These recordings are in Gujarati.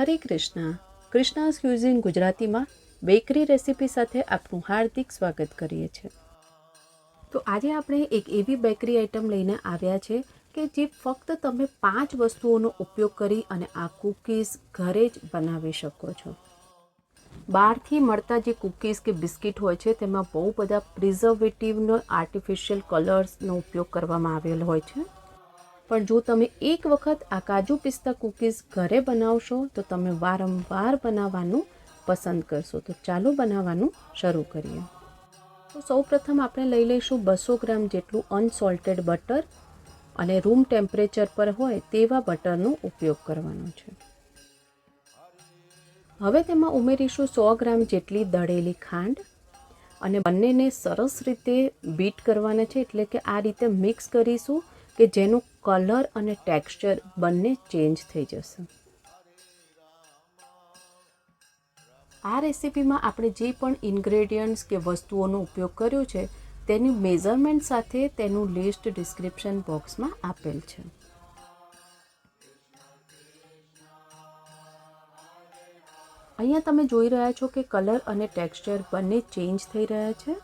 હરે કૃષ્ણ. કૃષ્ણાસ ક્યુઝિન ગુજરાતીમાં બેકરી રેસીપી સાથે આપનું હાર્દિક સ્વાગત કરીએ છીએ. તો આજે આપણે એક એવી બેકરી આઇટમ લઈને આવ્યા છે કે જે ફક્ત તમે 5 વસ્તુઓનો ઉપયોગ કરી અને આ કૂકીઝ ઘરે જ બનાવી શકો છો. બહારથી મળતા જે કૂકીઝ કે બિસ્કિટ હોય છે તેમાં બહુ બધા પ્રિઝર્વેટિવનો આર્ટિફિશિયલ કલર્સનો ઉપયોગ કરવામાં આવેલો હોય છે. પણ જો તમે એક વખત આ કાજુ પિસ્તા કૂકીઝ ઘરે બનાવશો તો તમે વારંવાર બનાવવાનું પસંદ કરશો. તો ચાલો બનાવવાનું શરૂ કરીએ. તો સૌપ્રથમ આપણે લઈ લઈશું 200 ગ્રામ જેટલું અનસોલ્ટેડ બટર અને રૂમ ટેમ્પરેચર પર હોય તેવા બટરનો ઉપયોગ કરવાનો છે. હવે તેમાં ઉમેરીશું 100 ગ્રામ જેટલી દળેલી ખાંડ અને બંનેને સરસ રીતે બીટ કરવાના છે, એટલે કે આ રીતે મિક્સ કરીશું કે જેનો કલર અને ટેક્સચર બંને ચેન્જ થઈ જશે. આ રેસીપીમાં આપણે જે પણ ઇન્ગ્રેડિયન્ટ્સ કે વસ્તુઓનો ઉપયોગ કર્યો છે તેની મેઝરમેન્ટ સાથે તેનું લિસ્ટ ડિસ્ક્રિપ્શન બોક્સમાં આપેલ છે. અહીંયા તમે જોઈ રહ્યા છો કે કલર અને ટેક્સચર બંને ચેન્જ થઈ રહ્યા છે.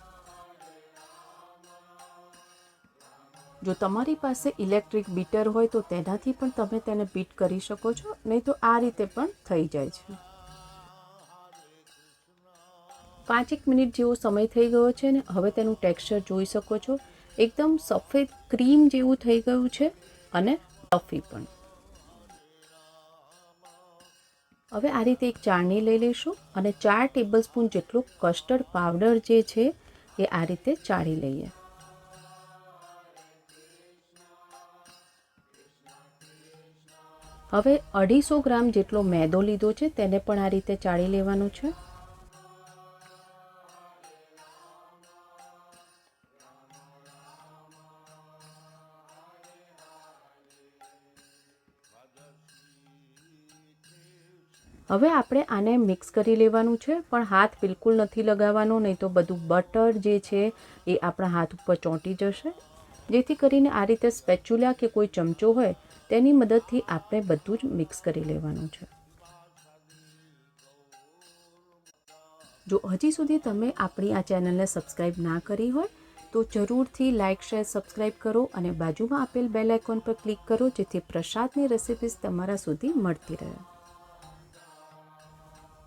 જો તમારી પાસે ઇલેક્ટ્રિક બીટર હોય તો તેનાથી પણ તમે તેને બીટ કરી શકો છો, નહીં તો આ રીતે પણ થઈ જાય છે. 5 મિનિટ જેવો સમય થઈ ગયો છે ને હવે તેનું ટેક્સચર જોઈ શકો છો. એકદમ સફેદ ક્રીમ જેવું થઈ ગયું છે અને ફ્લફી પણ. હવે આ રીતે એક ચાળણી લઈ લઈશું અને 4 ટેબલસ્પૂન જેટલો કસ્ટર્ડ પાવડર જે છે એ આ રીતે ચાળી લઈએ. હવે 250 ગ્રામ જેટલો મેદો લીધો છે તેને પણ આ રીતે ચાળી લેવાનો છે. હવે આપણે આને મિક્સ કરી લેવાનું છે, પણ હાથ બિલકુલ નથી લગાવવાનો, નહીં તો બધું બટર જે છે એ આપણા હાથ ઉપર ચોંટી જશે. જેથી કરીને આ રીતે સ્પેચ્યુલા કે કોઈ ચમચો હોય તેની મદદથી આપણે બધું જ મિક્સ કરી લેવાનું છે. જો હજી સુધી તમે આપણી આ ચેનલને સબસ્ક્રાઈબ ના કરી હોય તો જરૂરથી લાઇક, શેર, સબસ્ક્રાઈબ કરો અને બાજુમાં આપેલ બેલ આઇકોન પર ક્લિક કરો જેથી પ્રસાદની રેસિપીઝ તમારા સુધી મળતી રહે.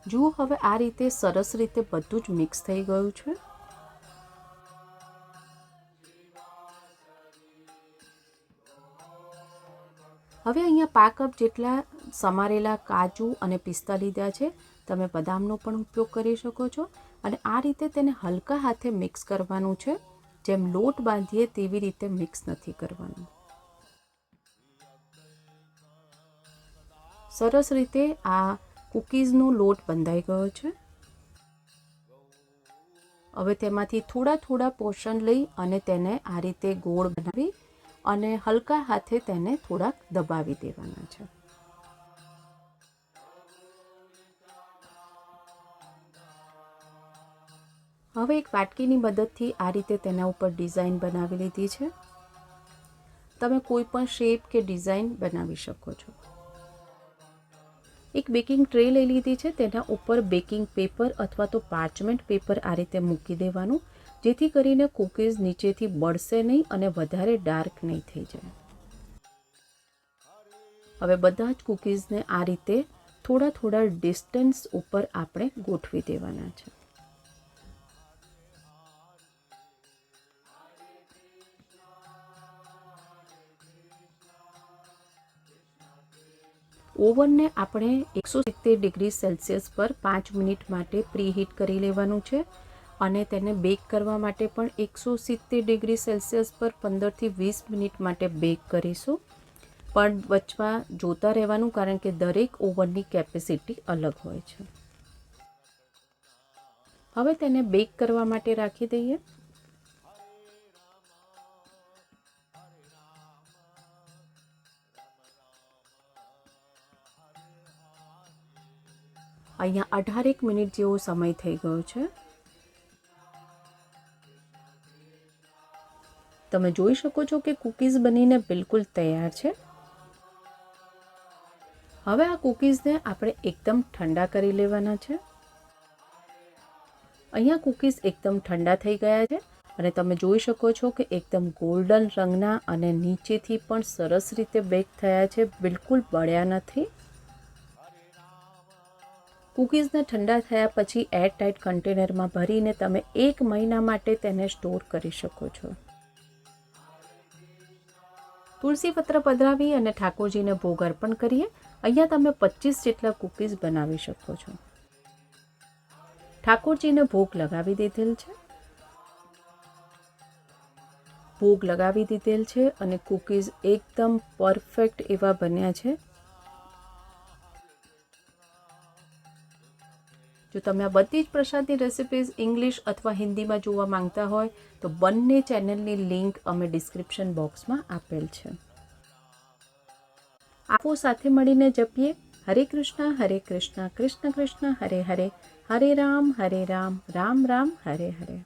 જુઓ હવે આ રીતે સરસ રીતે બધું જ મિક્સ થઈ ગયું છે. હવે અહીંયા 5 કપ જેટલા સમારેલા કાજુ અને પિસ્તા લીધા છે. તમે બદામનો પણ ઉપયોગ કરી શકો છો અને આ રીતે તેને હલકા હાથે મિક્સ કરવાનું છે. જેમ લોટ બાંધીએ તેવી રીતે મિક્સ નથી કરવાનું. સરસ રીતે આ કૂકીઝનો લોટ બંધાઈ ગયો છે. હવે તેમાંથી થોડા પોર્શન લઈ અને તેને આ રીતે ગોળ બનાવી અને હલકા હાથે તેને થોડાક દબાવી દેવાના છે. હવે એક વાટકીની મદદથી આ રીતે તેના ઉપર ડિઝાઇન બનાવી લીધી છે. તમે કોઈ પણ શેપ કે ડિઝાઇન બનાવી શકો છો. એક બેકિંગ ટ્રે લઈ લીધી છે, તેના ઉપર બેકિંગ પેપર અથવા તો પાર્ચમેન્ટ પેપર આ રીતે મૂકી દેવાનું, જેથી કરીને કૂકીઝ નીચેથી બળશે નહીં અને વધારે ડાર્ક નહીં થઈ જાય. હવે બધા જ કૂકીઝને આ રીતે થોડા ડિસ્ટન્સ ઉપર આપણે ગોઠવી દેવાના છે. ઓવનને આપણે 170 ડિગ્રી સેલ્સિયસ પર 5 મિનિટ માટે પ્રીહીટ કરી લેવાનું છે અને તેને બેક કરવા માટે પણ 170 ડિગ્રી સેલ્સિયસ પર 15 થી 20 મિનિટ માટે બેક કરીશું. પણ વચમાં જોતા રહેવાનું, કારણ કે દરેક ઓવનની કેપેસિટી અલગ હોય છે. હવે તેને બેક કરવા માટે રાખી દઈએ. અહીંયા 18 મિનિટ જેવો સમય થઈ ગયો છે. તમે જોઈ શકો છો કે કૂકીઝ બનીને બિલકુલ તૈયાર છે. હવે આ કૂકીઝને આપણે એકદમ ઠંડા કરી લેવાના છે. અહીંયા કૂકીઝ એકદમ ઠંડા થઈ ગયા છે અને તમે જોઈ શકો છો કે એકદમ ગોલ્ડન રંગના અને નીચેથી પણ સરસ રીતે બેક થયા છે, બિલકુલ બળ્યા નથી. કૂકીઝને ઠંડા થયા પછી એરટાઇટ કન્ટેનરમાં ભરીને તમે 1 મહિના માટે તેને સ્ટોર કરી શકો છો. તુલસી પત્ર પધરાવી અને ઠાકોરજીને ભોગ અર્પણ કરીએ. અહીંયા તમે 25 જેટલા કૂકીઝ બનાવી શકો છો. ઠાકોરજીને ભોગ લગાવી દીધેલ છે. ભોગ લગાવી દીધેલ છે અને કૂકીઝ એકદમ પરફેક્ટ એવા બન્યા છે. જો તમે આ બધી જ પ્રસાદની રેસિપીઝ ઇંગ્લિશ અથવા હિન્દીમાં જોવા માંગતા હોય તો બંને ચેનલની લિંક અમે ડિસ્ક્રિપ્શન બોક્સમાં આપેલ છે. આપો સાથે મળીને જપીએ હરે કૃષ્ણ કૃષ્ણ કૃષ્ણ હરે હરે, હરે રામ રામ રામ હરે હરે.